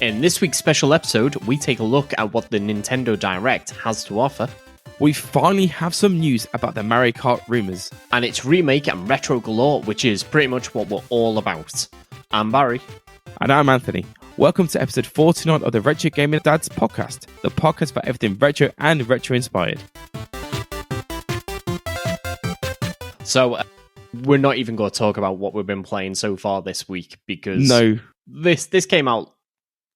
In this week's special episode, we take a look at what the Nintendo Direct has to offer. We finally have some news about the Mario Kart rumours. And it's remake and retro galore, which is pretty much what we're all about. I'm Barry. And I'm Anthony. Welcome to episode 49 of the Retro Gaming Dads podcast, the podcast for everything retro and retro inspired. So, we're not even going to talk about what we've been playing so far this week because this came out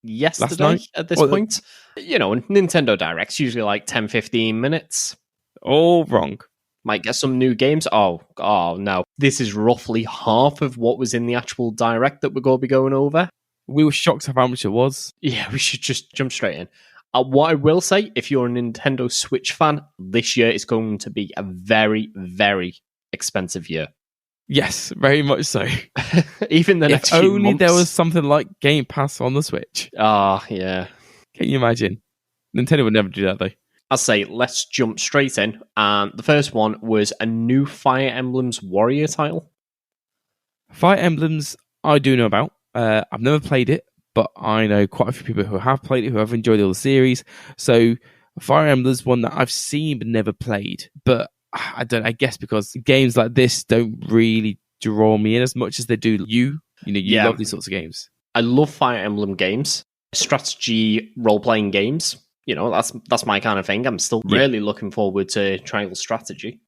yesterday at this point. You know, Nintendo Direct's usually like 10-15 minutes. All wrong. Might get some new games. Oh no. This is roughly half of what was in the actual Direct that we're going to be going over. We were shocked at how much it was. Yeah, we should just jump straight in. What I will say, if you're a Nintendo Switch fan, this year is going to be a very, very expensive year. Yes, very much so. Even the next few months. If only there was something like Game Pass on the Switch. Yeah. Can you imagine? Nintendo would never do that, though. I'll say, let's jump straight in. And the first one was a new Fire Emblem's Warrior title. Fire Emblems, I do know about. I've never played it, but I know quite a few people who have played it, who have enjoyed all the series. So Fire Emblem's one that I've seen but never played. But I guess because games like this don't really draw me in as much as they do you. You love these sorts of games. I love Fire Emblem games. Strategy role-playing games. You know, that's my kind of thing. I'm still really looking forward to Triangle Strategy.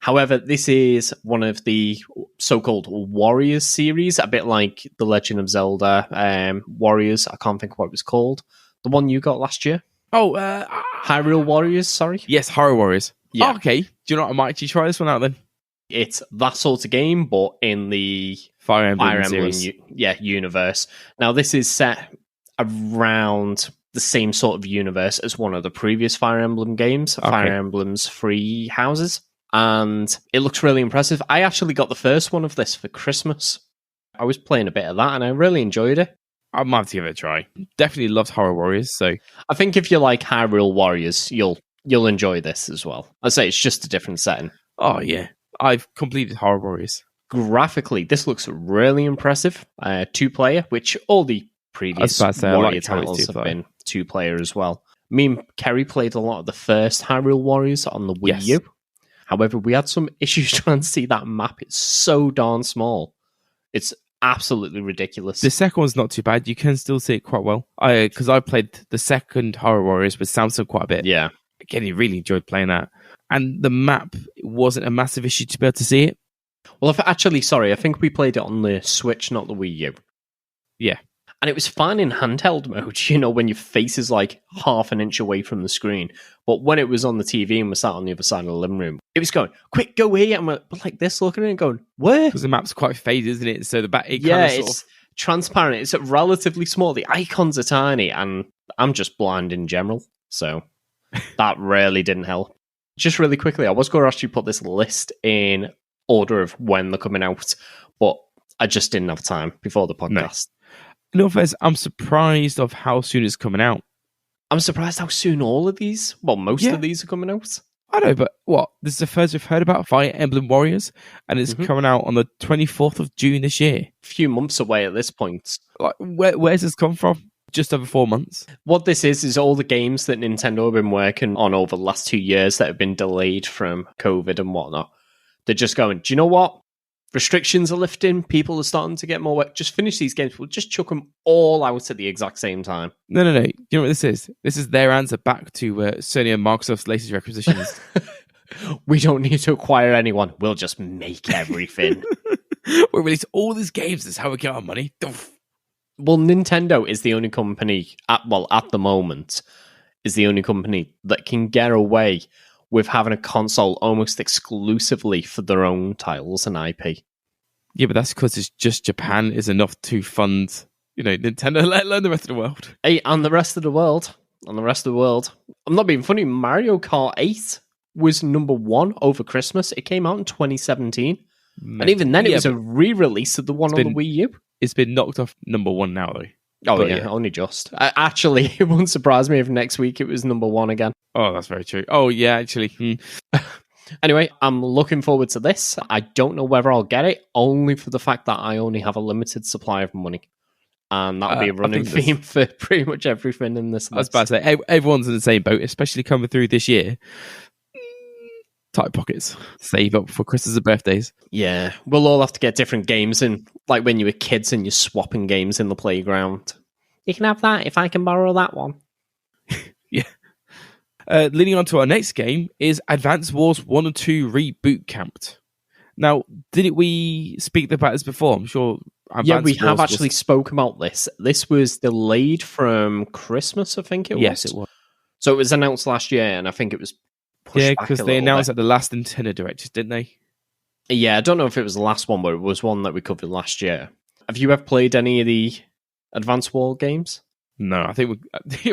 However, this is one of the so-called Warriors series, a bit like The Legend of Zelda Warriors. I can't think what it was called. The one you got last year? Hyrule Warriors, sorry. Yes, Hyrule Warriors. Yeah. Oh, okay. Do you know what? I might actually try this one out then. It's that sort of game, but in the Fire Emblem universe. Now, this is set around the same sort of universe as one of the previous Fire Emblem games, Fire Emblem's Three Houses. And it looks really impressive. I actually got the first one of this for Christmas. I was playing a bit of that, and I really enjoyed it. I might have to give it a try. Definitely loved Hyrule Warriors, so I think if you like Hyrule Warriors, you'll enjoy this as well. I'd say it's just a different setting. Oh yeah, I've completed Hyrule Warriors. Graphically, this looks really impressive. 2-player, which all the previous Warrior titles have been 2-player as well. Me and Kerry played a lot of the first Hyrule Warriors on the Wii U. However, we had some issues trying to see that map. It's so darn small. It's absolutely ridiculous. The second one's not too bad. You can still see it quite well. Because I played the second Hyrule Warriors with Samsung quite a bit. Yeah. Again, you really enjoyed playing that. And the map wasn't a massive issue to be able to see it. Well, I think we played it on the Switch, not the Wii U. Yeah. And it was fine in handheld mode, when your face is like half an inch away from the screen. But when it was on the TV and we sat on the other side of the living room, it was going, quick, go here. And we're like this, looking at it and going, where? Because the map's quite faded, isn't it? So the back, it's transparent. It's relatively small. The icons are tiny, and I'm just blind in general. So that really didn't help. Just really quickly, I was going to actually put this list in order of when they're coming out, but I just didn't have time before the podcast. In all fairness, I'm surprised of how soon it's coming out. I'm surprised how soon most of these are coming out. I know, but this is the first we've heard about Fire Emblem Warriors, and it's coming out on the 24th of June this year. A few months away at this point. Like, where's this come from? Just over 4 months. What this is all the games that Nintendo have been working on over the last 2 years that have been delayed from COVID and whatnot. They're just going, do you know what? Restrictions are lifting. People are starting to get more work. Just finish these games. We'll just chuck them all out at the exact same time. No. You know what this is? This is their answer back to Sony and Microsoft's latest requisitions. We don't need to acquire anyone. We'll just make everything. We'll release all these games. That's how we get our money. Well, Nintendo is the only company, at the moment, is the only company that can get away with having a console almost exclusively for their own titles and IP. Yeah, but that's because it's just Japan is enough to fund, Nintendo, let alone the rest of the world. Hey, and the rest of the world. I'm not being funny. Mario Kart 8 was number 1 over Christmas. It came out in 2017. And even then, it was a re-release of the one on the Wii U. It's been knocked off number 1 now, though. Oh, but yeah, only just. Actually, it wouldn't surprise me if next week it was number 1 again. Oh, that's very true. Oh, yeah, actually. Anyway, I'm looking forward to this. I don't know whether I'll get it, only for the fact that I only have a limited supply of money. and that'll be a running theme for pretty much everything in this list. I was about to say, everyone's in the same boat, especially coming through this year. Tight pockets. Save up for Christmas and birthdays. Yeah, we'll all have to get different games in, like when you were kids and you're swapping games in the playground. You can have that if I can borrow that one. Yeah. Leading on to our next game is Advance Wars 1 and 2 Reboot Camped. Now, didn't we speak about this before? I'm sure. We have actually spoke about this. This was delayed from Christmas, I think it was. Yes, it was. So it was announced last year, and I think it was pushed back because they announced at the last Nintendo Direct, didn't they? Yeah, I don't know if it was the last one, but it was one that we covered last year. Have you ever played any of the Advance Wars games? No, I think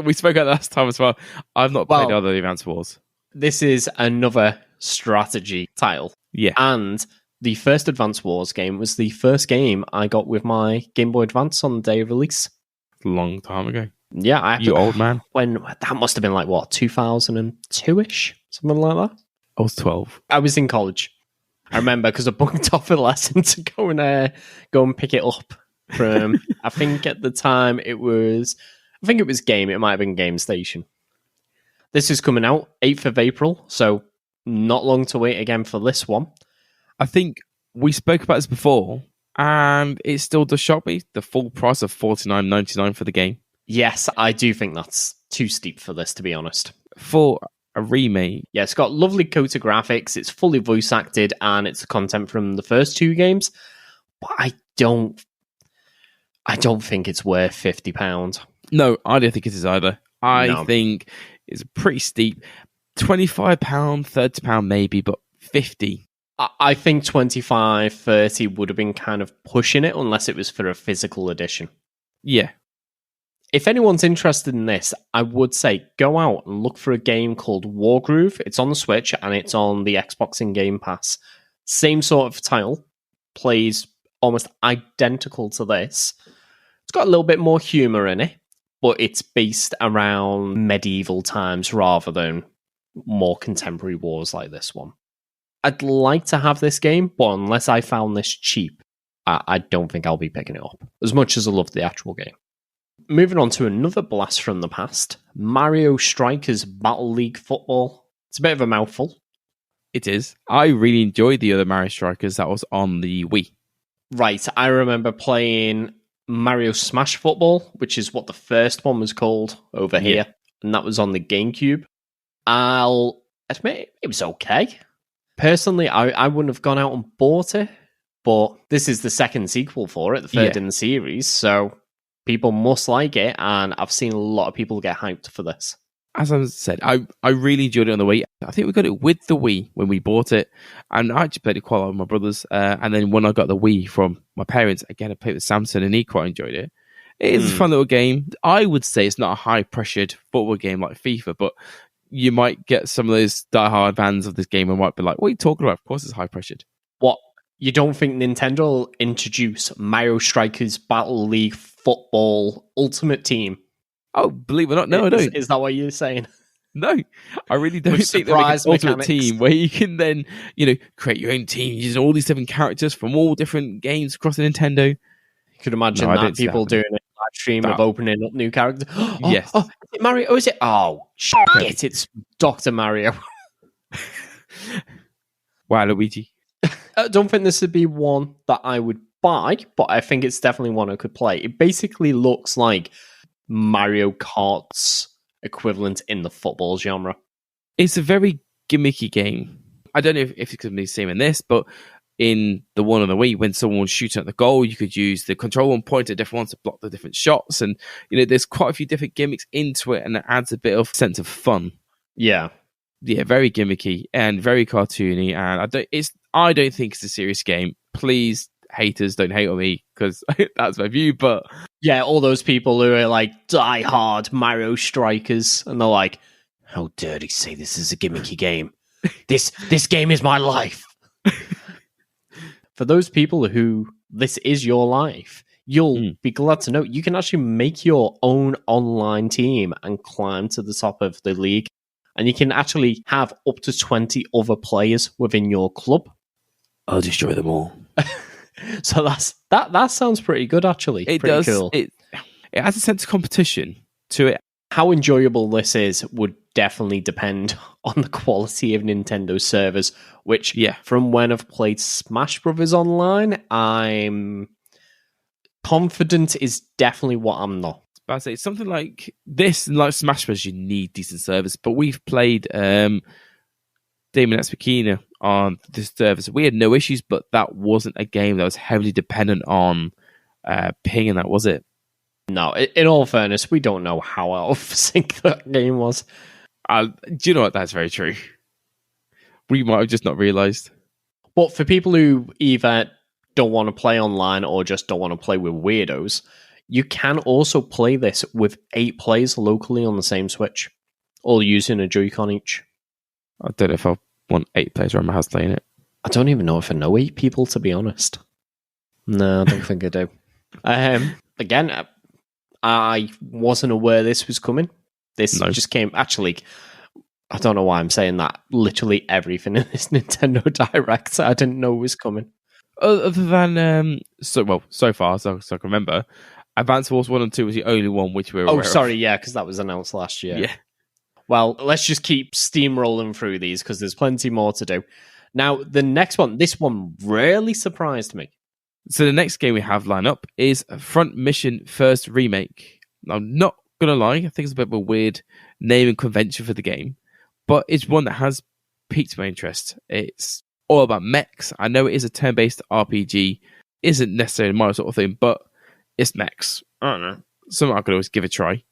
we spoke about that last time as well. I've not played other Advance Wars. This is another strategy title. Yeah. And the first Advance Wars game was the first game I got with my Game Boy Advance on the day of release. A long time ago. Yeah. You old man. When that must have been like, 2002-ish? Something like that? I was 12. I was in college. I remember because I booked off a lesson to go and pick it up from, I think at the time it was Game. It might have been Game Station. This is coming out 8th of April, so not long to wait again for this one. I think we spoke about this before, and it still does shock me. The full price of $49.99 for the game. Yes, I do think that's too steep for this, to be honest. For a remake. Yeah, it's got lovely Kota graphics, it's fully voice acted, and it's the content from the first two games. But I don't think it's worth £50. No, I don't think it is either. I think it's pretty steep. £25, £30 maybe, but 50. I think 25, 30 would have been kind of pushing it unless it was for a physical edition. Yeah. If anyone's interested in this, I would say go out and look for a game called Wargroove. It's on the Switch and it's on the Xbox in Game Pass. Same sort of title. Plays almost identical to this. It's got a little bit more humor in it, but it's based around medieval times rather than more contemporary wars like this one. I'd like to have this game, but unless I found this cheap, I don't think I'll be picking it up, as much as I love the actual game. Moving on to another blast from the past, Mario Strikers Battle League Football. It's a bit of a mouthful. It is. I really enjoyed the other Mario Strikers that was on the Wii. Right, I remember playing Mario Smash Football, which is what the first one was called over here, and that was on the GameCube. I'll admit, it was okay. Personally, I wouldn't have gone out and bought it, but this is the second sequel for it, the third in the series, so people must like it, and I've seen a lot of people get hyped for this. As I said, I really enjoyed it on the Wii. I think we got it with the Wii when we bought it, and I actually played it quite a lot with my brothers, and then when I got the Wii from my parents, again, I played with Samson, and he quite enjoyed it. It is a fun little game. I would say it's not a high-pressured football game like FIFA, but you might get some of those diehard fans of this game and might be like, what are you talking about? Of course it's high-pressured. What? You don't think Nintendo will introduce Mario Strikers Battle League Football Ultimate Team? Oh, believe it or not, no, I don't. Is that what you're saying? No, I really don't think they'll make an ultimate team where you can then, create your own team using all these different characters from all different games across the Nintendo. You could imagine that people doing a live stream of opening up new characters. Yes. Oh, is it Mario? Oh, is it? Oh, shit, it's Dr. Mario. Wow, Luigi. I don't think this would be one that I would buy, but I think it's definitely one I could play. It basically looks like Mario Kart's equivalent in the football genre. It's a very gimmicky game. I don't know if it's going to be the same in this, but in the one on the Wii, when someone was shooting at the goal, you could use the control and point at different ones to block the different shots. And, there's quite a few different gimmicks into it, and it adds a bit of sense of fun. Yeah. Yeah, very gimmicky and very cartoony. And I don't think it's a serious game. Please, haters, don't hate on me, because that's my view, but yeah, all those people who are like die-hard Mario Strikers, and they're like, how dare they say this is a gimmicky game? This game is my life. For those people who this is your life, you'll be glad to know you can actually make your own online team and climb to the top of the league, and you can actually have up to 20 other players within your club. I'll destroy them all. So that sounds pretty good, actually. It pretty does. Cool. It has a sense of competition to it. How enjoyable this is would definitely depend on the quality of Nintendo's servers, which, from when I've played Smash Brothers Online, I'm confident is definitely what I'm not. But I'd say something like this, like Smash Bros, you need decent servers. But we've played Damon X Machina on this service. We had no issues, but that wasn't a game that was heavily dependent on ping, and that was it. No, in all fairness, we don't know how out of sync that game was. Do you know what? That's very true. We might have just not realised. But for people who either don't want to play online or just don't want to play with weirdos, you can also play this with 8 players locally on the same Switch, all using a Joy-Con each. I don't know if I want 8 players around my house playing it. I don't even know if I know 8 people, to be honest. No, I don't think I do. Again, I wasn't aware this was coming. This just came... Actually, I don't know why I'm saying that. Literally everything in this Nintendo Direct I didn't know was coming. Other than... so far, so I can remember, Advance Wars 1 and 2 was the only one which we were aware of. Yeah, because that was announced last year. Yeah. Well, let's just keep steamrolling through these because there's plenty more to do. Now, the next one, this one really surprised me. So the next game we have lined up is Front Mission First Remake. I'm not going to lie, I think it's a bit of a weird naming convention for the game, but it's one that has piqued my interest. It's all about mechs. I know it is a turn-based RPG, isn't necessarily my sort of thing, but it's mechs. I don't know. Something I could always give a try.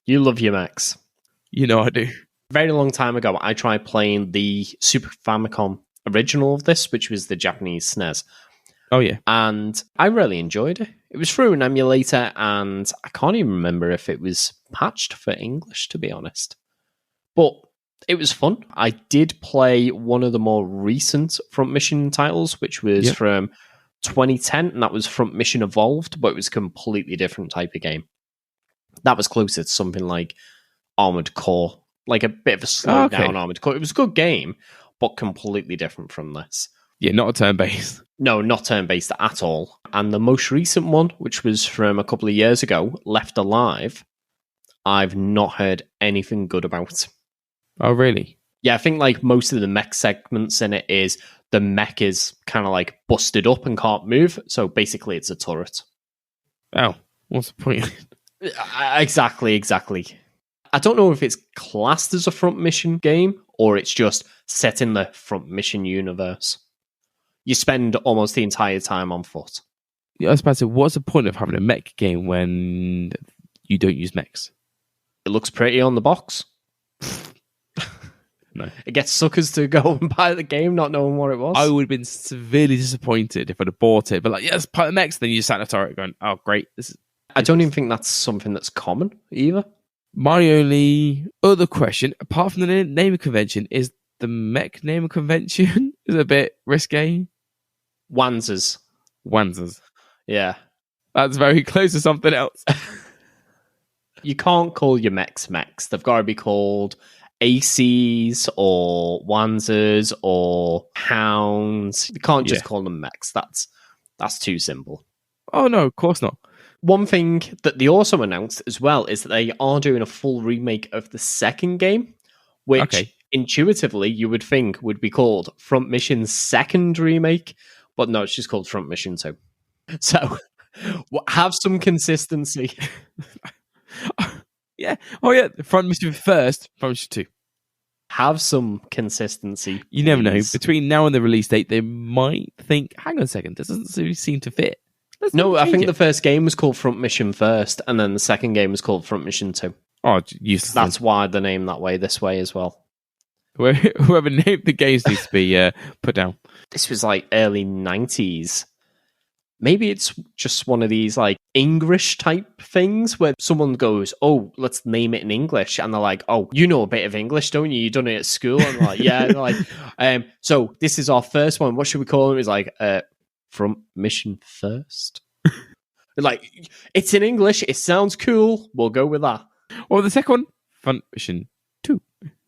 You love your mechs. You know I do. Very long time ago, I tried playing the Super Famicom original of this, which was the Japanese SNES. Oh, yeah. And I really enjoyed it. It was through an emulator, and I can't even remember if it was patched for English, to be honest. But it was fun. I did play one of the more recent Front Mission titles, which was from 2010, and that was Front Mission Evolved, but it was a completely different type of game. That was closer to something like Armored Core, like a bit of a slowed down Armored Core. It was a good game, but completely different from this. Yeah, not a turn-based. No, not turn-based at all. And the most recent one, which was from a couple of years ago, Left Alive, I've not heard anything good about. Oh, really? Yeah, I think like most of the mech segments in it is the mech is kind of like busted up and can't move. So basically it's a turret. Oh, what's the point? Exactly. I don't know if it's classed as a Front Mission game or it's just set in the Front Mission universe. You spend almost the entire time on foot. Yeah, I was about to say, what's the point of having a mech game when you don't use mechs? It looks pretty on the box. No. It gets suckers to go and buy the game not knowing what it was. I would have been severely disappointed if I'd have bought it. But like, yes, part of mechs, then you just sat in a turret going, oh, great. I don't even think that's something that's common either. My only other question, apart from the naming convention, is the mech naming convention is a bit risque. Wanzers. Yeah. That's very close to something else. You can't call your mechs mechs. They've got to be called ACs or Wanzers or Hounds. You can't just call them mechs. That's too simple. Oh, no, of course not. One thing that they also announced as well is that they are doing a full remake of the second game, which intuitively you would think would be called Front Mission Second Remake, but no, it's just called Front Mission 2. So, have some consistency. Yeah. Oh, yeah. Front Mission First, Front Mission 2. Have some consistency. You never know. Between now and the release date, they might think, hang on a second, this doesn't really seem to fit. No, I think the first game was called Front Mission First, and then the second game was called Front Mission 2. Oh, useless. That's why the name that way, this way as well. Whoever named the games needs to be put down. This was like early 90s. Maybe it's just one of these like English type things where someone goes, oh, let's name it in English. And they're like, oh, you know a bit of English, don't you? You've done it at school. And like, yeah. And like, so this is our first one. What should we call it? It's like, Front Mission First. Like, it's in English. It sounds cool. We'll go with that. Or the second one, Front Mission 2.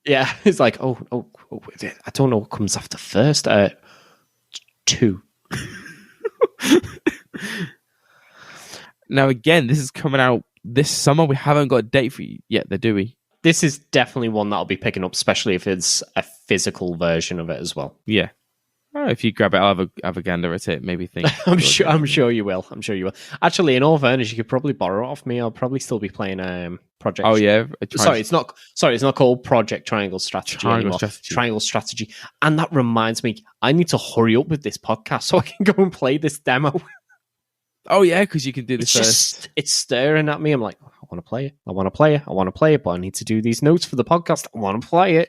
Yeah, it's like, oh, I don't know what comes after first. 2. Now, again, this is coming out this summer. We haven't got a date for it yet, though, do we? This is definitely one that I'll be picking up, especially if it's a physical version of it as well. Yeah. Oh, if you grab it, I'll have a gander at it. Maybe think. I'm sure you will. I'm sure you will. Actually, in all fairness, you could probably borrow it off me. I'll probably still be playing Project. Oh yeah. It's not called Project Triangle Strategy anymore. Triangle Strategy. And that reminds me, I need to hurry up with this podcast so I can go and play this demo. Oh yeah, because you can do this first. It's staring at me. I'm like, I want to play it, but I need to do these notes for the podcast. I want to play it.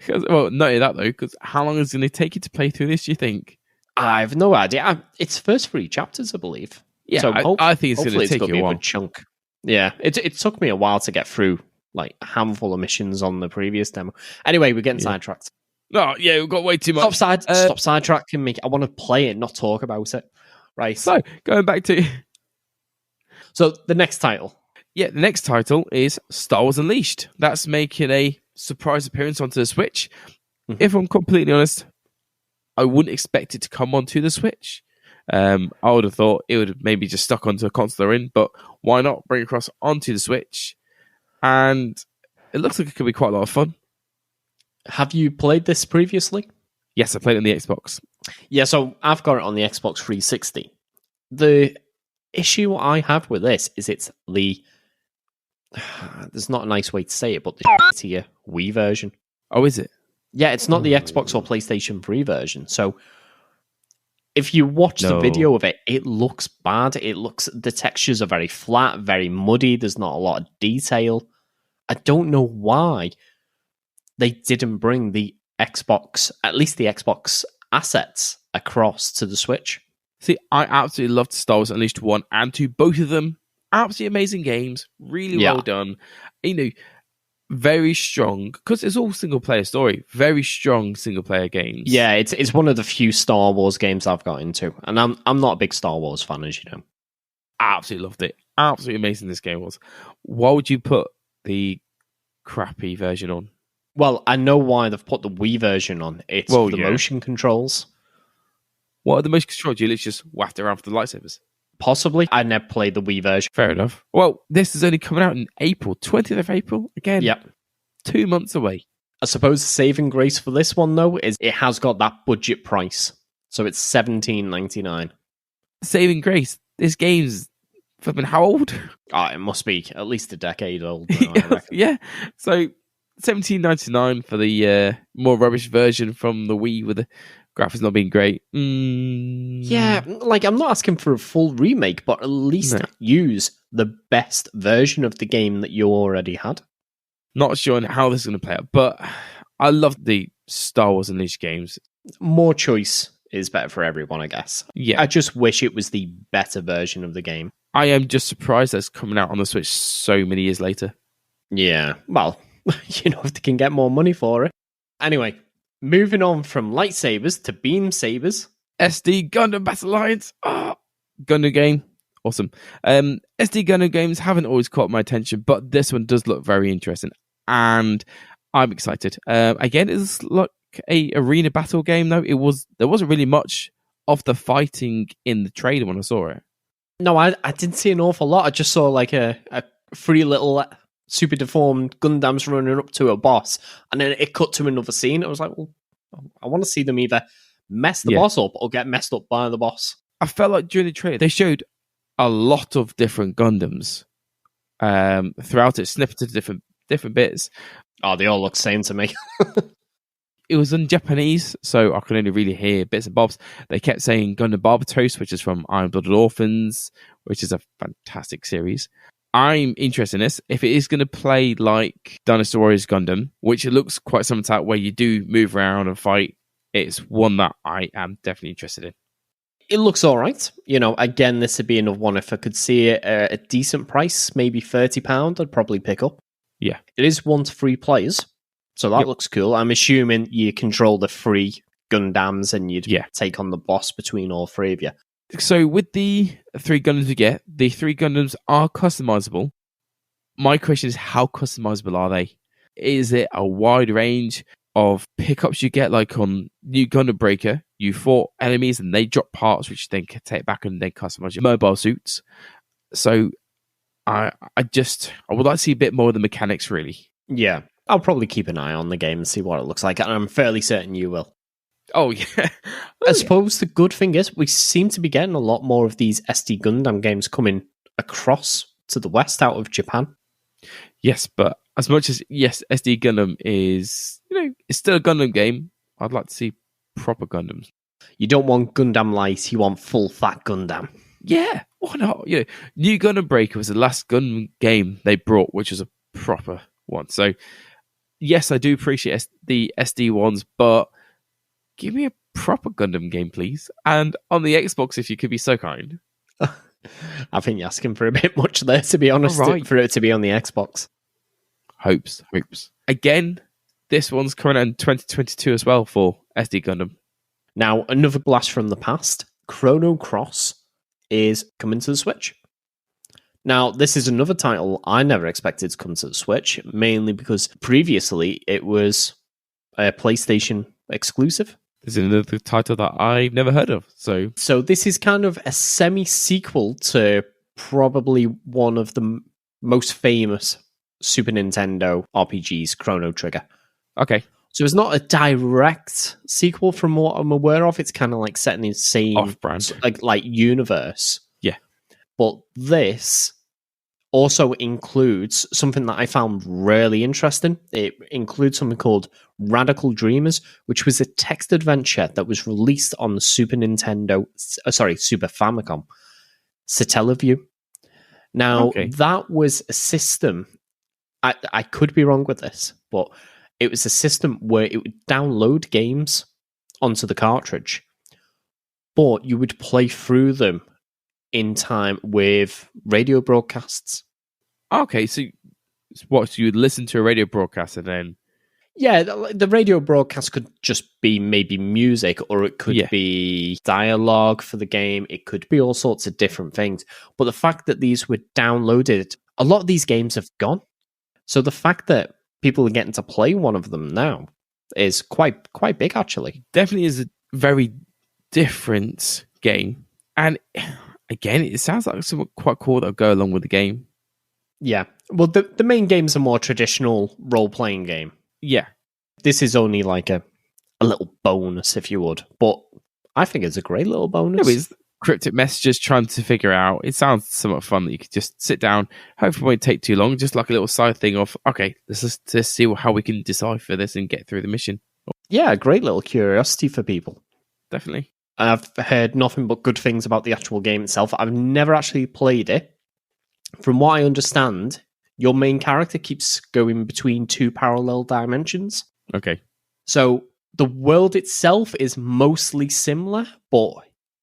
Well, not only that though, because how long is it going to take you to play through this, do you think? I have no idea. It's first 3 chapters, I believe. Yeah, so I think it's going to take you a while. Good chunk. Yeah, it took me a while to get through like a handful of missions on the previous demo. Anyway, we're getting sidetracked. Oh, yeah, we've got way too much. Stop sidetracking me. I want to play it, not talk about it. Right. So, going back to... So, the next title. Yeah, the next title is Star Wars Unleashed. That's making a surprise appearance onto the Switch. Mm-hmm. If I'm completely honest, I wouldn't expect it to come onto the Switch. I would have thought it would have maybe just stuck onto a console they're in, but why not bring it across onto the Switch? And it looks like it could be quite a lot of fun. Have you played this previously? Yes, I played it on the Xbox. Yeah, so I've got it on the Xbox 360. The issue I have with this is it's the... There's not a nice way to say it, but the shittier Wii version. Oh, is it? Yeah, it's not the Xbox or PlayStation 3 version. So if you watch the video of it, it looks bad. The textures are very flat, very muddy. There's not a lot of detail. I don't know why they didn't bring the Xbox, at least the Xbox assets, across to the Switch. See, I absolutely loved Star Wars Unleashed 1 and 2. Both of them, absolutely amazing games. Really well done. You know, very strong, because it's all single-player story. Very strong single-player games. Yeah, it's one of the few Star Wars games I've got into. And I'm not a big Star Wars fan, as you know. Absolutely loved it. Absolutely amazing this game was. Why would you put the crappy version on? Well, I know why they've put the Wii version on. It's for the motion controls. What are the motion controls? You literally just whacked around for the lightsabers? Possibly. I never played the Wii version. Fair enough. Well, this is only coming out in April, 20th of April. Again, 2 months away. I suppose the saving grace for this one, though, is it has got that budget price. So it's $17.99. Saving grace? This game's flipping how old? Oh, it must be at least a decade old now, I reckon. Yeah. So $17.99 for the more rubbish version from the Wii with the graphics not being great. Yeah, like I'm not asking for a full remake, but at least use the best version of the game that you already had. Not sure on how this is going to play out, but I love the Star Wars Unleashed games. More choice is better for everyone, I guess. Yeah. I just wish it was the better version of the game. I am just surprised that it's coming out on the Switch so many years later. Yeah, well, you know, if they can get more money for it. Anyway, moving on from lightsabers to beam sabers. SD Gundam Battle Alliance. Gundam game. Awesome. SD Gundam games haven't always caught my attention, but this one does look very interesting. And I'm excited. Again, it's like a arena battle game, though. There wasn't really much of the fighting in the trailer when I saw it. No, I didn't see an awful lot. I just saw like a 3 little super deformed Gundams running up to a boss, and then it cut to another scene. I was like, well, I want to see them either mess the boss up or get messed up by the boss. I felt like during the trailer they showed a lot of different Gundams throughout it, snippets of different bits. Oh, they all look the same to me. It was in Japanese, so I could only really hear bits and bobs. They kept saying Gundam Barbatos, which is from Iron-Blooded Orphans, which is a fantastic series. I'm interested in this. If it is going to play like Dynasty Warriors Gundam, which it looks quite similar to that, where you do move around and fight, it's one that I am definitely interested in. It looks all right. You know, again, this would be another one. If I could see it at a decent price, maybe £30, I'd probably pick up. Yeah. It is 1 to 3 players, so that looks cool. I'm assuming you control the 3 Gundams and you'd take on the boss between all 3 of you. So with the 3 Gundams we get, the 3 Gundams are customizable. My question is, how customizable are they? Is it a wide range of pickups you get, like on New Gundam Breaker. You fought enemies and they drop parts, which then can take back and then customize your mobile suits. So I would like to see a bit more of the mechanics, really. Yeah, I'll probably keep an eye on the game and see what it looks like, and I'm fairly certain you will. Oh, yeah. I suppose the good thing is we seem to be getting a lot more of these SD Gundam games coming across to the West out of Japan. Yes, but as much as, yes, SD Gundam is, it's still a Gundam game, I'd like to see proper Gundams. You don't want Gundam Light, you want full fat Gundam. Yeah, why not? New Gundam Breaker was the last Gundam game they brought, which was a proper one. So, yes, I do appreciate the SD ones, but give me a proper Gundam game, please. And on the Xbox, if you could be so kind. I think you're asking for a bit much there, to be honest, for it to be on the Xbox. Hopes. Again, this one's coming out in 2022 as well for SD Gundam. Now, another blast from the past, Chrono Cross is coming to the Switch. Now, this is another title I never expected to come to the Switch, mainly because previously it was a PlayStation exclusive. This is another title that I've never heard of. So this is kind of a semi-sequel to probably one of the most famous Super Nintendo RPGs, Chrono Trigger. Okay. So it's not a direct sequel from what I'm aware of. It's kind of like set in the same off-brand, like universe. Yeah. But this also includes something that I found really interesting. It includes something called Radical Dreamers, which was a text adventure that was released on the Super Famicom Satellaview. Now, that was a system, I could be wrong with this, but it was a system where it would download games onto the cartridge, but you would play through them in time with radio broadcasts. Okay, so what? So you'd listen to a radio broadcast and then... Yeah, the radio broadcast could just be maybe music, or it could be dialogue for the game. It could be all sorts of different things. But the fact that these were downloaded, a lot of these games have gone. So the fact that people are getting to play one of them now is quite big, actually. Definitely is a very different game. And again, it sounds like something quite cool that'll go along with the game. Yeah. Well, the main game's a more traditional role-playing game. Yeah. This is only like a little bonus, if you would. But I think it's a great little bonus. It's cryptic messages trying to figure out. It sounds somewhat fun that you could just sit down. Hopefully it won't take too long. Just like a little side thing of, okay, let's see how we can decipher this and get through the mission. Yeah, a great little curiosity for people. Definitely. I've heard nothing but good things about the actual game itself. I've never actually played it. From what I understand, your main character keeps going between two parallel dimensions. Okay. So the world itself is mostly similar, but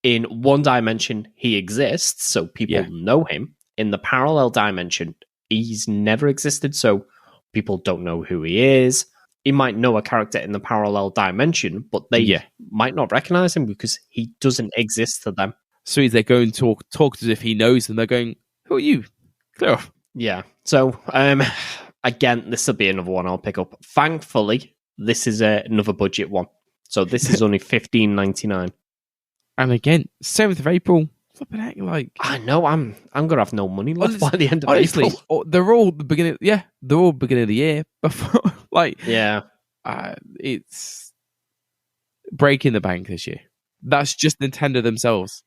in one dimension, he exists, so people know him. In the parallel dimension, he's never existed, so people don't know who he is. He might know a character in the parallel dimension, but they might not recognize him because he doesn't exist to them. So they're going to talk as if he knows them. They're going, who are you? Clear off. Yeah. So, again, this will be another one I'll pick up. Thankfully, this is another budget one. So this is only $15.99. And again, 7th of April. Flipping heck, like... I know, I'm gonna have no money left by the end of April. They're all the beginning... Yeah, they're all beginning of the year. Before, it's breaking the bank this year. That's just Nintendo themselves.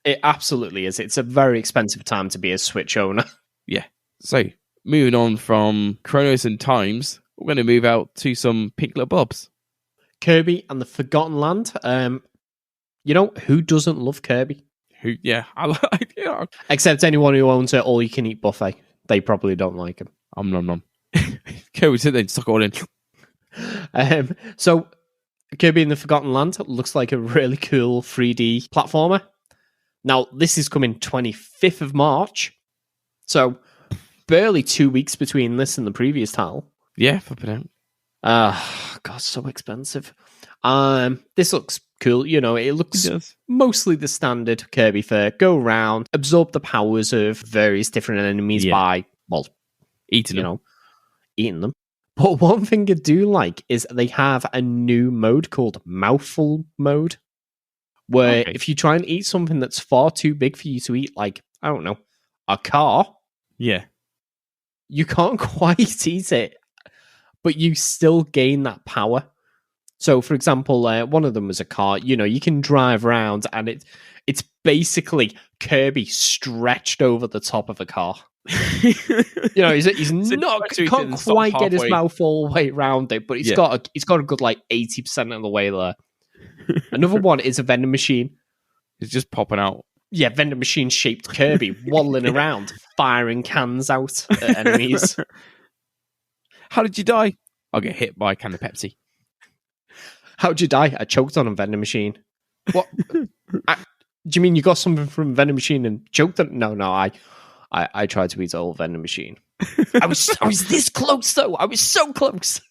It absolutely is. It's a very expensive time to be a Switch owner. Yeah. So, moving on from Chronos and Times, we're going to move out to some pink little bobs. Kirby and the Forgotten Land. Who doesn't love Kirby? I like. Except anyone who owns an all-you-can-eat buffet. They probably don't like him. Nom. Kirby sit there and suck it all in. So, Kirby and the Forgotten Land looks like a really cool 3D platformer. Now, this is coming 25th of March. So, barely 2 weeks between this and the previous title. Yeah, flip it out. God, so expensive. This looks cool. It looks mostly the standard Kirby fare. Go around, absorb the powers of various different enemies by, eating them. But one thing I do like is they have a new mode called mouthful mode, where if you try and eat something that's far too big for you to eat, like, I don't know, a car, you can't quite eat it, but you still gain that power. So, for example, one of them was a car. You can drive around, and it's basically Kirby stretched over the top of a car. He's not can't quite get his mouth all the way around it, but he's got a good like 80% of the way there. Another one is a vending machine. It's just popping out. Yeah, vending machine shaped Kirby waddling around, firing cans out at enemies. How did you die? I'll get hit by a can of Pepsi. How'd you die? I choked on a vending machine. What? Do you mean you got something from a vending machine and choked on? No, I tried to eat a whole vending machine. I was this close though. I was so close.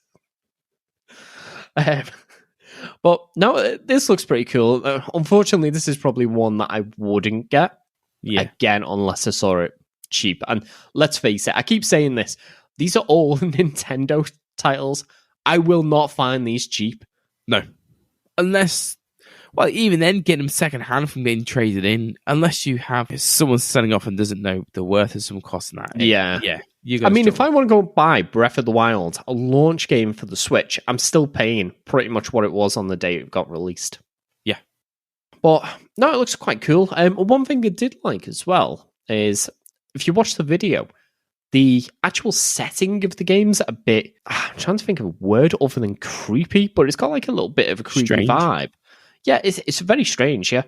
But no, this looks pretty cool. Unfortunately, this is probably one that I wouldn't get again unless I saw it cheap. And let's face it, I keep saying this. These are all Nintendo titles. I will not find these cheap. No. Unless, well, even then, getting them secondhand from being traded in, unless you have someone selling off and doesn't know the worth of some cost in that. Yeah. I mean, if I want to go buy Breath of the Wild, a launch game for the Switch, I'm still paying pretty much what it was on the day it got released. Yeah. But, no, it looks quite cool. One thing I did like as well is, if you watch the video, the actual setting of the game's a bit... I'm trying to think of a word other than creepy, but it's got like a little bit of a creepy vibe. Yeah, it's very strange, yeah.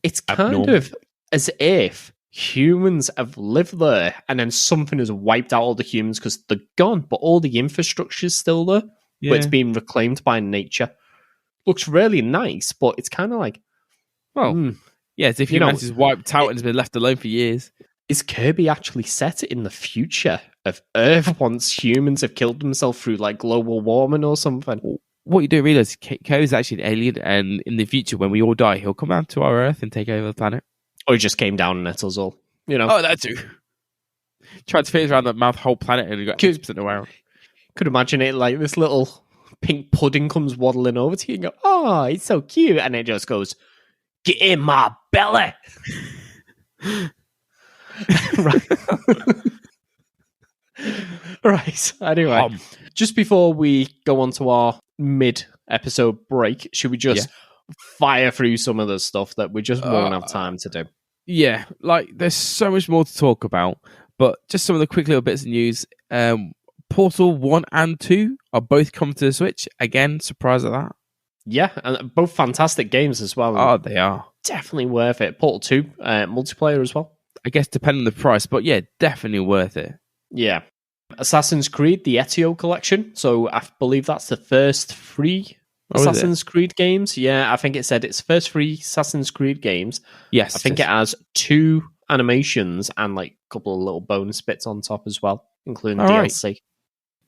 It's kind of as if humans have lived there and then something has wiped out all the humans because they're gone, but all the infrastructure's still there, but it's being reclaimed by nature. Looks really nice, but it's kind of like... it's if humanity's wiped out and has been left alone for years. Is Kirby actually set in the future of Earth once humans have killed themselves through like global warming or something? What you don't realize, Kirby's actually an alien, and in the future, when we all die, he'll come down to our Earth and take over the planet. Or he just came down and ate us all, Oh, that too. Tried to fit around that mouth whole planet and got 80% around. Could imagine it like this little pink pudding comes waddling over to you and go, oh, it's so cute. And it just goes, get in my belly. Right. Right. Anyway, just before we go on to our mid-episode break, should we just fire through some of the stuff that we just won't have time to do? Yeah, like there's so much more to talk about, but just some of the quick little bits of news. Portal 1 and 2 are both coming to the Switch. Again, surprised at that. Yeah, and both fantastic games as well. Oh, they are. Definitely worth it. Portal 2, multiplayer as well. I guess depending on the price, but yeah, definitely worth it. Yeah. Assassin's Creed, the Ezio collection. So I believe that's the first 3 Assassin's Creed games. Yeah, I think it said it's first 3 Assassin's Creed games. Yes. I think it has 2 animations and like a couple of little bonus bits on top as well, including DLC. Right.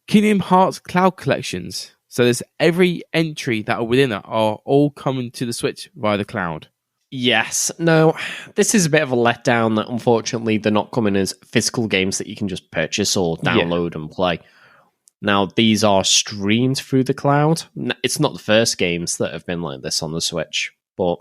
Kingdom Hearts Cloud Collections. So there's every entry that are within that are all coming to the Switch via the cloud. Yes. No, this is a bit of a letdown that unfortunately they're not coming as physical games that you can just purchase or download and play. Now, these are streamed through the cloud. It's not the first games that have been like this on the Switch, but...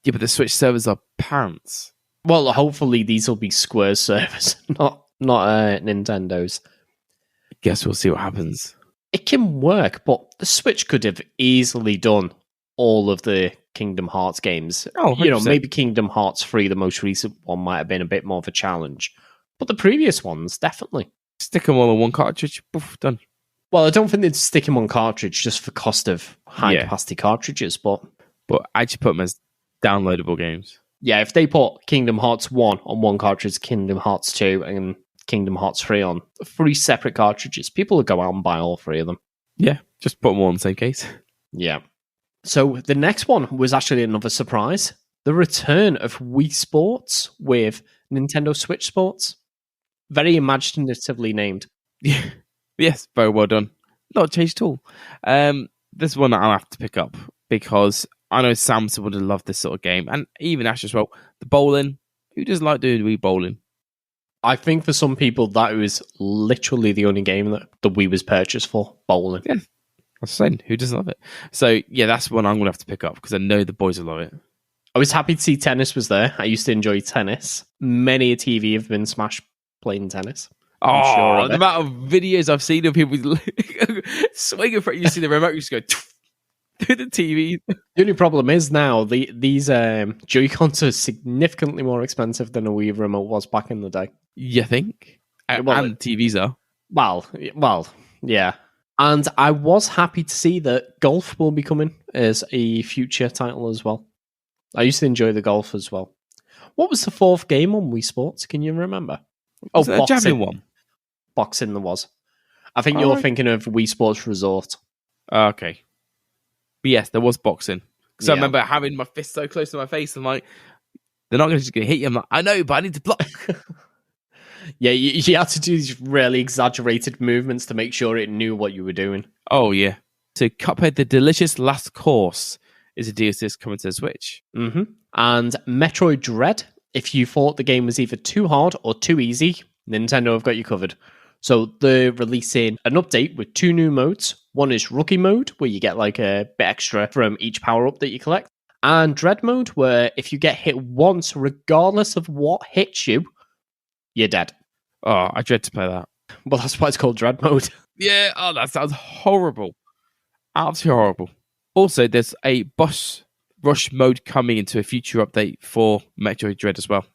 Yeah, but the Switch servers are pants. Well, hopefully these will be Square's servers, not Nintendo's. I guess we'll see what happens. It can work, but the Switch could have easily done all of the Kingdom Hearts games. Oh, 100%. Maybe Kingdom Hearts 3, the most recent one, might have been a bit more of a challenge. But the previous ones, definitely. Stick them all in one cartridge, poof, done. Well, I don't think they'd stick them on cartridge just for cost of high-capacity cartridges, but actually put them as downloadable games. Yeah, if they put Kingdom Hearts 1 on one cartridge, Kingdom Hearts 2, and Kingdom Hearts 3 on 3 separate cartridges, people would go out and buy all 3 of them. Yeah, just put them all in the same case. Yeah. So the next one was actually another surprise. The return of Wii Sports with Nintendo Switch Sports. Very imaginatively named. Yeah. Yes, very well done. Not changed at all. This is one that I'll have to pick up because I know Samson would have loved this sort of game. And even Ash as well. The bowling. Who does like doing Wii bowling? I think for some people that was literally the only game that the Wii was purchased for, bowling. Yeah, I was saying, who doesn't love it? So yeah, that's one I'm going to have to pick up because I know the boys will love it. I was happy to see tennis was there. I used to enjoy tennis. Many a TV have been smashed playing tennis. Oh, the amount of videos I've seen of people swinging for it. You see the remote, you just go through the TV. The only problem is now these Joy-Cons are significantly more expensive than a Wii remote was back in the day. You think? Well, and TVs are. Well, yeah. And I was happy to see that golf will be coming as a future title as well. I used to enjoy the golf as well. What was the fourth game on Wii Sports? Can you remember? Oh, the javelin one. Boxing there was. I think you're thinking of Wii Sports Resort. Okay. But yes, there was boxing. Because I remember having my fist so close to my face. I'm like, they're not just going to hit you. I'm like, I know, but I need to block. Yeah, you had to do these really exaggerated movements to make sure it knew what you were doing. Oh, yeah. So Cuphead, The Delicious Last Course is a DLC coming to the Switch. Mm-hmm. And Metroid Dread, if you thought the game was either too hard or too easy, Nintendo have got you covered. So they're releasing an update with 2 new modes. One is Rookie Mode, where you get like a bit extra from each power-up that you collect. And Dread Mode, where if you get hit once, regardless of what hits you, you're dead. Oh, I dread to play that. Well, that's why it's called Dread Mode. Yeah, oh, that sounds horrible. Absolutely horrible. Also, there's a boss rush mode coming into a future update for Metroid Dread as well.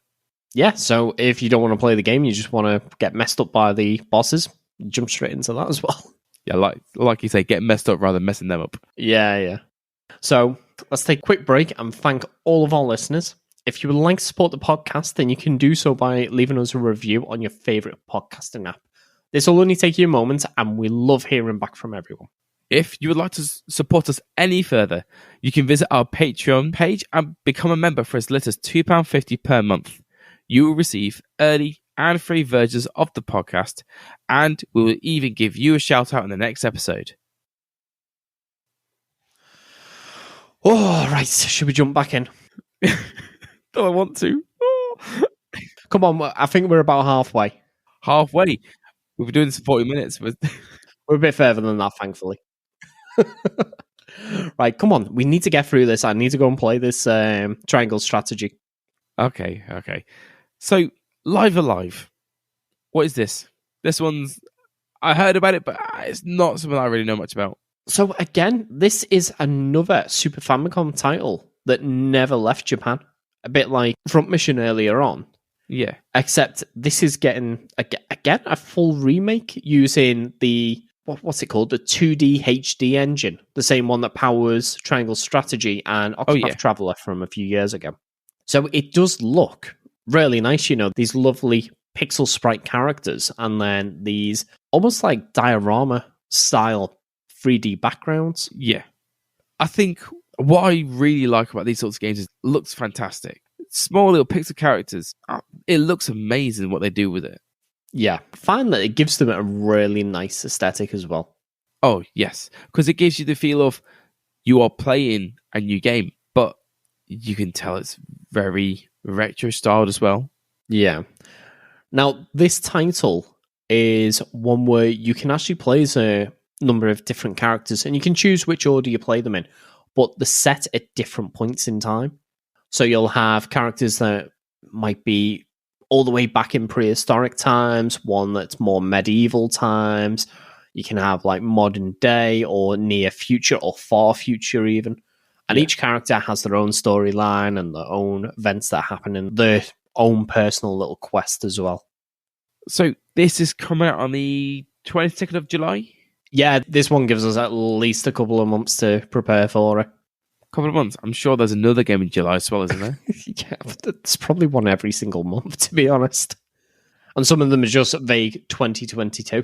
Yeah, so if you don't want to play the game, you just want to get messed up by the bosses, jump straight into that as well. Yeah, like you say, get messed up rather than messing them up. Yeah. So let's take a quick break and thank all of our listeners. If you would like to support the podcast, then you can do so by leaving us a review on your favourite podcasting app. This will only take you a moment, and we love hearing back from everyone. If you would like to support us any further, you can visit our Patreon page and become a member for as little as £2.50 per month. You will receive early and free versions of the podcast, and we will even give you a shout out in the next episode. Oh, right. Should we jump back in? Do I want to? Oh. Come on, I think we're about halfway. Halfway? We've been doing this for 40 minutes. But we're a bit further than that, thankfully. Right, come on. We need to get through this. I need to go and play this triangle strategy. Okay. So, Live Alive. What is this? This one's... I heard about it, but it's not something I really know much about. So, again, this is another Super Famicom title that never left Japan. A bit like Front Mission earlier on. Yeah. Except this is getting, again, a full remake using the... What's it called? The 2D HD engine. The same one that powers Triangle Strategy and Octopath Traveler from a few years ago. So it does look really nice, these lovely pixel sprite characters and then these almost like diorama style 3D backgrounds. Yeah. I think what I really like about these sorts of games is it looks fantastic. Small little pixel characters. It looks amazing what they do with it. Yeah, find that it gives them a really nice aesthetic as well. Oh, yes. Because it gives you the feel of you are playing a new game, but you can tell it's very retro styled as well. Yeah. Now, this title is one where you can actually play as a number of different characters, and you can choose which order you play them in, but they're set at different points in time. So you'll have characters that might be all the way back in prehistoric times, one that's more medieval times. You can have like modern day or near future or far future even. And each character has their own storyline and their own events that happen in their own personal little quest as well. So this is coming out on the 22nd of July? Yeah, this one gives us at least a couple of months to prepare for it. Couple of months. I'm sure there's another game in July as well, isn't there? Yeah, but there's probably one every single month, to be honest. And some of them are just vague 2022.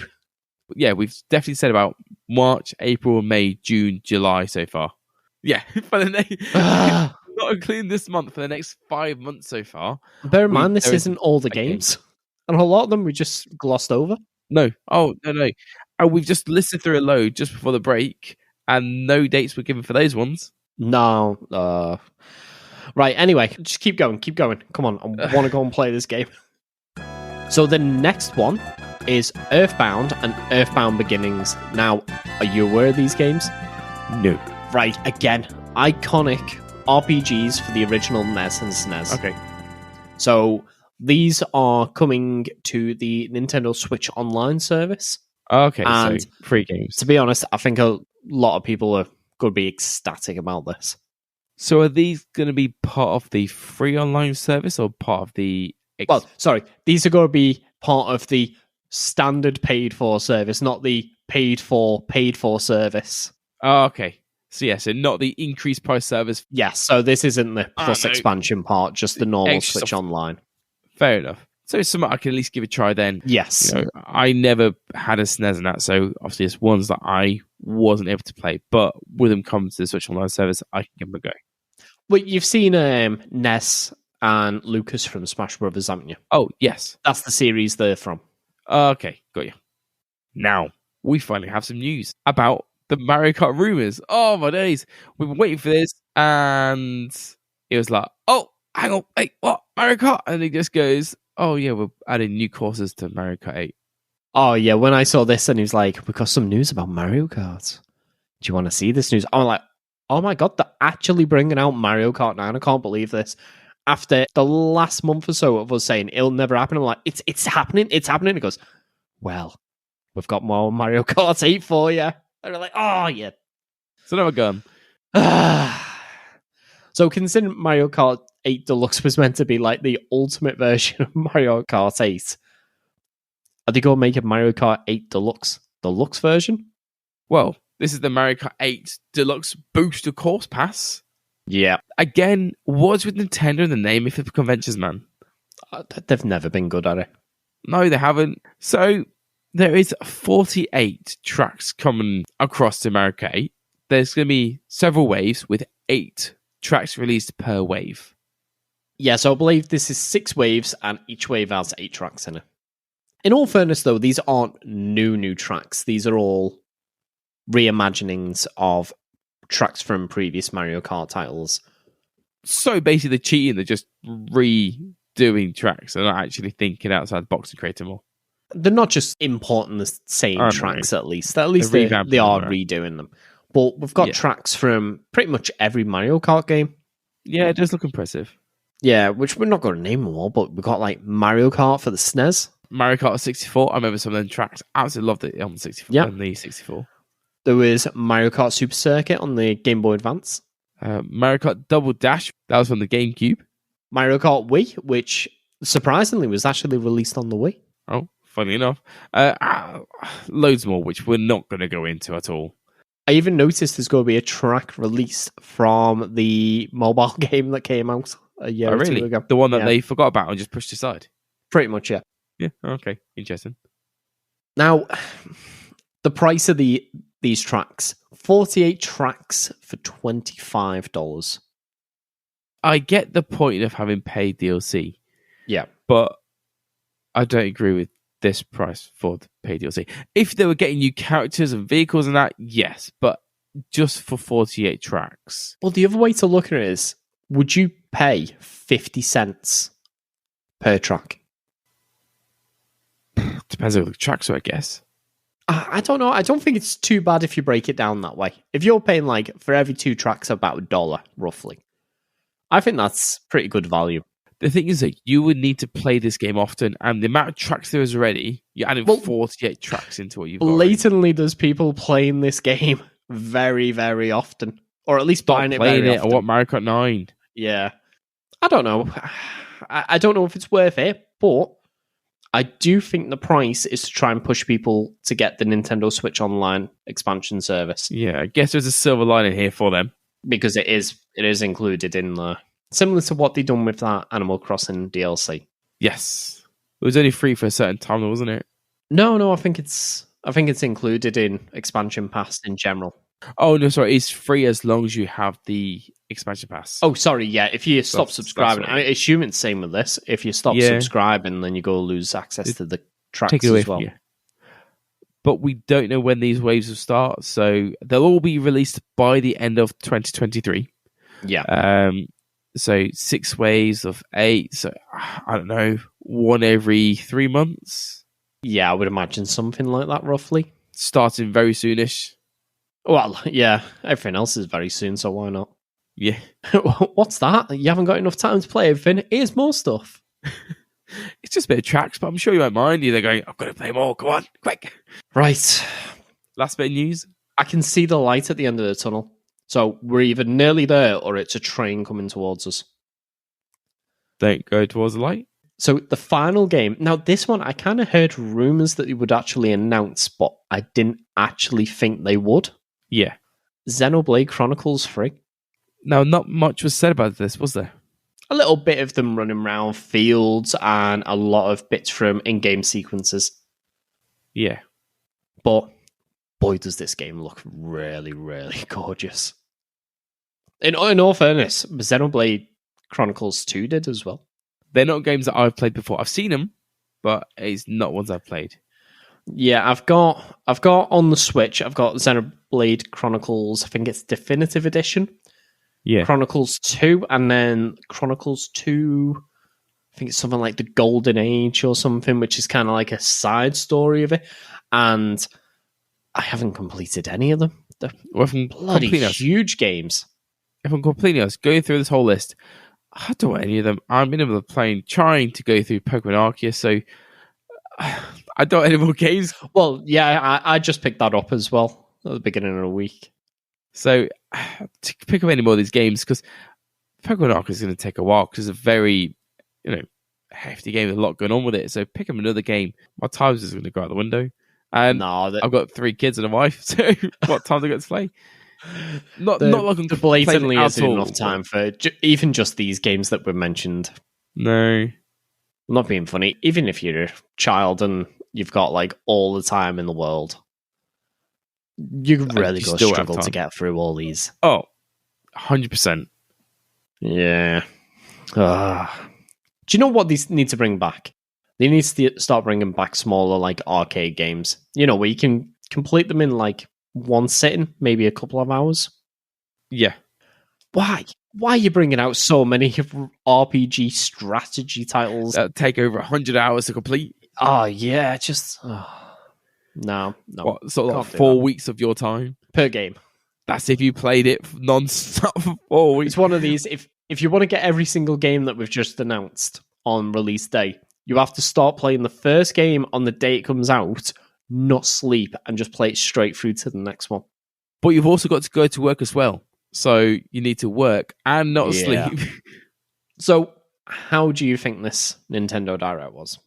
Yeah, we've definitely said about March, April, May, June, July so far. Yeah, for the not including this month, for the next 5 months so far. Bear in mind, this isn't all the games. And a lot of them we just glossed over. No. Oh, no. Oh, we've just listed through a load just before the break, and no dates were given for those ones. No. Right, anyway, just keep going. Come on, I want to go and play this game. So the next one is Earthbound and Earthbound Beginnings. Now, are you aware of these games? No. Right, again, iconic RPGs for the original NES and SNES. Okay. So these are coming to the Nintendo Switch Online service. Okay, And so 3 games. to be honest, I think a lot of people are going to be ecstatic about this. So are these going to be part of the free online service or part of the... Well, sorry, these are going to be part of the standard paid-for service, not the paid-for service. Oh, okay. So yeah, so not the increased price service. Yes, so this isn't the plus expansion part, just the normal Extra Switch stuff. Online. Fair enough. So it's something I can at least give a try then. Yes. You know, I never had a SNES and that, so obviously it's ones that I wasn't able to play. But with them coming to the Switch Online service, I can give them a go. Well, you've seen Ness and Lucas from Smash Brothers, haven't you? Oh, yes. That's the series they're from. Okay, got you. Now, we finally have some news about the Mario Kart rumors. Oh, my days. We've been waiting for this, and it was like, oh, hang on, wait, what? Mario Kart? And he just goes, oh, yeah, we're adding new courses to Mario Kart 8. Oh, yeah, when I saw this and he was like, we've got some news about Mario Kart. Do you want to see this news? I'm like, oh my god, they're actually bringing out Mario Kart 9. I can't believe this. After the last month or so of us saying it'll never happen, I'm like, it's happening, it's happening. He goes, well, we've got more Mario Kart 8 for you. And we're like, oh, yeah. So now we're gone. So considering Mario Kart 8 Deluxe was meant to be like the ultimate version of Mario Kart 8, are they going to make a Mario Kart 8 Deluxe version? Well, this is the Mario Kart 8 Deluxe Booster Course Pass. Yeah. Again, what's with Nintendo and the naming for the conventions, man? They've never been good at it. No, they haven't. So there is 48 tracks coming across to Mario Kart 8. There's going to be several waves with 8 tracks released per wave. Yeah, so I believe this is 6 waves, and each wave has 8 tracks in it. In all fairness, though, these aren't new tracks. These are all reimaginings of tracks from previous Mario Kart titles. So basically, they're cheating. They're just redoing tracks. They're not actually thinking outside the box and creating more. They're not just importing the same tracks, at least. At least they are redoing them. But we've got tracks from pretty much every Mario Kart game. Yeah, it does look impressive. Yeah, which we're not going to name them all, but we've got like Mario Kart for the SNES. Mario Kart 64. I remember some of them tracks. Absolutely loved it on the 64. Yeah. On the 64. There was Mario Kart Super Circuit on the Game Boy Advance. Mario Kart Double Dash. That was from the GameCube. Mario Kart Wii, which surprisingly was actually released on the Wii. Oh, funny enough. Loads more, which we're not going to go into at all. I even noticed there's going to be a track released from the mobile game that came out a year or two ago. The one that they forgot about and just pushed aside? Pretty much, yeah. Yeah, okay. Interesting. Now, the price of these tracks, 48 tracks for $25. I get the point of having paid DLC. Yeah. But I don't agree with this price for the paid DLC. If they were getting new characters and vehicles and that, yes. But just for 48 tracks. Well, the other way to look at it is, would you pay 50 cents per track? Depends on the tracks, I guess. I don't know. I don't think it's too bad if you break it down that way. If you're paying like for every 2 tracks about $1, roughly, I think that's pretty good value. The thing is that you would need to play this game often, and the amount of tracks there is already, you're adding 48 tracks into what you've got. Blatantly, there's people playing this game very, very often, or at least buying it very often. I want Mario Kart 9. Yeah, I don't know. I don't know if it's worth it, but I do think the price is to try and push people to get the Nintendo Switch Online expansion service. Yeah, I guess there's a silver lining here for them. Because it is included in the... Similar to what they done with that Animal Crossing DLC. Yes. It was only free for a certain time, wasn't it? No, I think it's included in Expansion Pass in general. Oh, no, sorry. It's free as long as you have the Expansion Pass. Oh, sorry, yeah. If you stop subscribing, I assume it's the same with this. If you stop subscribing, then you go lose access to the tracks as well. But we don't know when these waves will start, so they'll all be released by the end of 2023. Yeah. So 6 waves of 8. So I don't know, one every 3 months. Yeah, I would imagine something like that, roughly. Starting very soonish. Well, yeah, everything else is very soon, so why not? Yeah. What's that? You haven't got enough time to play everything. Here's more stuff. It's just a bit of tracks, but I'm sure you won't mind. They're going, I've got to play more. Come on, quick. Right. Last bit of news. I can see the light at the end of the tunnel. So we're either nearly there or it's a train coming towards us. Don't go towards the light. So the final game. Now, this one, I kind of heard rumors that they would actually announce, but I didn't actually think they would. Yeah. Xenoblade Chronicles 3. Now, not much was said about this, was there? A little bit of them running around fields and a lot of bits from in-game sequences. Yeah. But boy, does this game look really, really gorgeous. In all fairness, Xenoblade Chronicles 2 did as well. They're not games that I've played before. I've seen them, but it's not ones I've played. Yeah, I've got on the Switch, I've got Xenoblade Chronicles, I think it's Definitive Edition. Yeah. Chronicles 2, and then Chronicles 2, I think it's something like the Golden Age or something, which is kind of like a side story of it. And I haven't completed any of them. They're bloody huge games. If I'm completely honest, going through this whole list, I don't want any of them. I'm in the middle of trying to go through Pokemon Arceus, so I don't want any more games. Well, yeah, I just picked that up as well at the beginning of the week. So to pick up any more of these games, because Pokemon Arceus is going to take a while, because it's a very, hefty game with a lot going on with it. So pick up another game. My times is going to go out the window. And I've got 3 kids and a wife, so what time do I get to play? Not like I'm blatantly isn't enough time for even just these games that were mentioned. No. I'm not being funny. Even if you're a child and you've got like all the time in the world, you're really going to struggle to get through all these. Oh, 100%. Yeah. Do you know what these need to bring back? They need to start bringing back smaller, like, arcade games. Where you can complete them in, like, one sitting, maybe a couple of hours. Yeah. Why? Why are you bringing out so many RPG strategy titles? That take over 100 hours to complete. Oh, yeah, just... No. What, sort of like 4 weeks of your time? Per game. That's if you played it non-stop for 4 weeks. It's one of these, if you want to get every single game that we've just announced on release day, you have to start playing the first game on the day it comes out, not sleep, and just play it straight through to the next one. But you've also got to go to work as well. So you need to work and not sleep. So how do you think this Nintendo Direct was?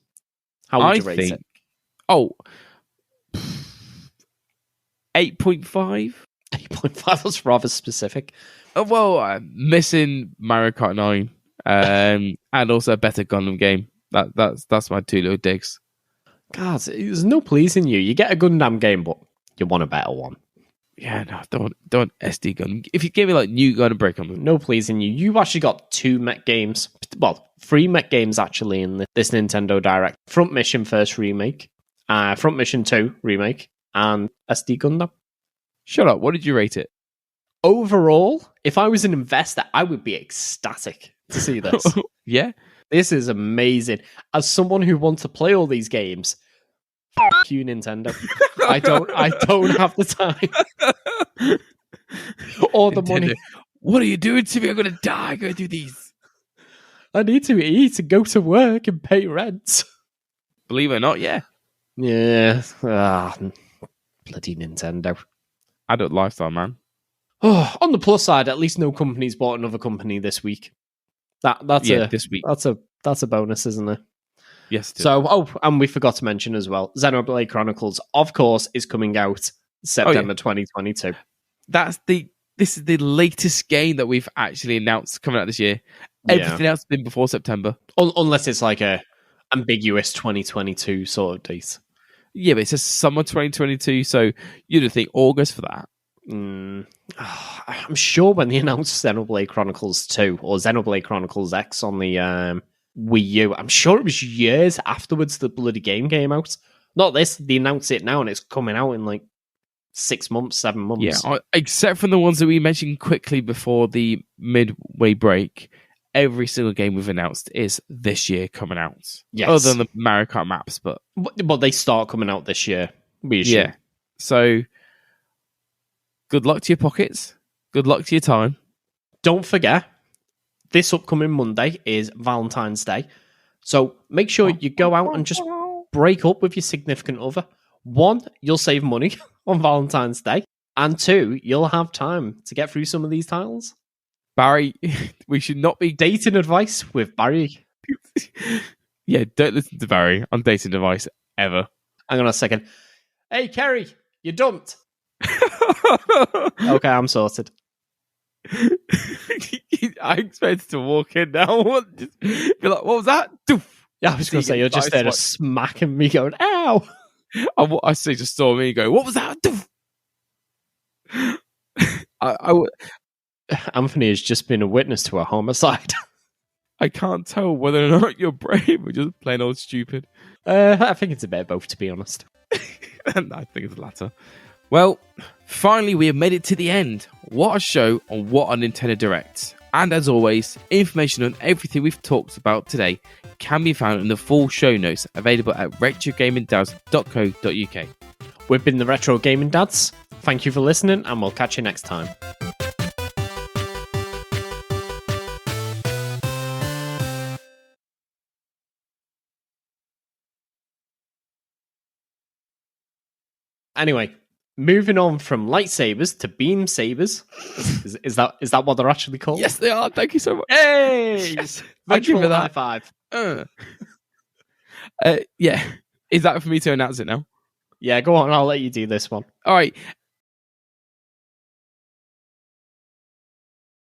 How would you rate it? Oh, 8.5? 8.5, that's rather specific. Well, I'm missing Mario Kart 9 and also a better Gundam game. That's my 2 little digs. God, there's no pleasing you. You get a Gundam game, but you want a better one. Yeah, no, don't SD Gundam. If you give me like new Gundam Break on them. No pleasing you. You actually got 2 mech games. Well, 3 mech games actually in this Nintendo Direct. Front Mission First Remake, Front Mission 2 Remake, and SD Gundam. Shut up. What did you rate it? Overall, if I was an investor, I would be ecstatic to see this. Yeah? This is amazing. As someone who wants to play all these games, f*** you, Nintendo. I don't have the time. Or the money. What are you doing to me? I'm going to die going through these. I need to eat and go to work and pay rent. Believe it or not, yeah. Yeah. Bloody Nintendo. Adult lifestyle, man. Oh, on the plus side, at least no company's bought another company this week. This week. That's a bonus, isn't it? Yes. So, and we forgot to mention as well, Xenoblade Chronicles, of course, is coming out September 2022. This is the latest game that we've actually announced coming out this year. Everything else has been before September. Unless it's like a ambiguous 2022 sort of date. Yeah, but it says summer 2022, so you'd think August for that. I'm sure when they announced Xenoblade Chronicles 2 or Xenoblade Chronicles X on the Wii U, I'm sure it was years afterwards the bloody game came out. Not this, they announced it now and it's coming out in like 6 months, 7 months. Yeah, except for the ones that we mentioned quickly before the midway break. every single game we've announced is this year coming out. Yes. Other than the Mario Kart maps, but they start coming out this year. We assume. yeah. So good luck to your pockets. Good luck to your time. Don't forget, this upcoming Monday is Valentine's Day. So make sure you go out and just break up with your significant other. 1, you'll save money on Valentine's Day. And 2, you'll have time to get through some of these titles. Barry, we should not be... Dating advice with Barry. Yeah, don't listen to Barry on dating advice ever. Hang on a second. Hey, Kerry, you dumped. Okay, I'm sorted. I expected to walk in now. Just be like, what was that? Doof. Yeah, I was going to say, you're just there just smacking me going, ow. I say just saw me and go, what was that? Doof. Anthony has just been a witness to a homicide. I can't tell whether or not you're brave or just plain old stupid. I think it's a bit of both, to be honest. I think it's the latter. Well, finally we have made it to the end. What a show on What a Nintendo Direct. And as always, information on everything we've talked about today can be found in the full show notes available at retrogamingdads.co.uk. We've been the Retro Gaming Dads. Thank you for listening, and we'll catch you next time. Anyway, moving on from lightsabers to beam sabers. Is that what they're actually called? Yes, they are. Thank you so much. Hey! Yes. Thank you for that. High five. Yeah. Is that for me to announce it now? Yeah, go on. I'll let you do this one. All right.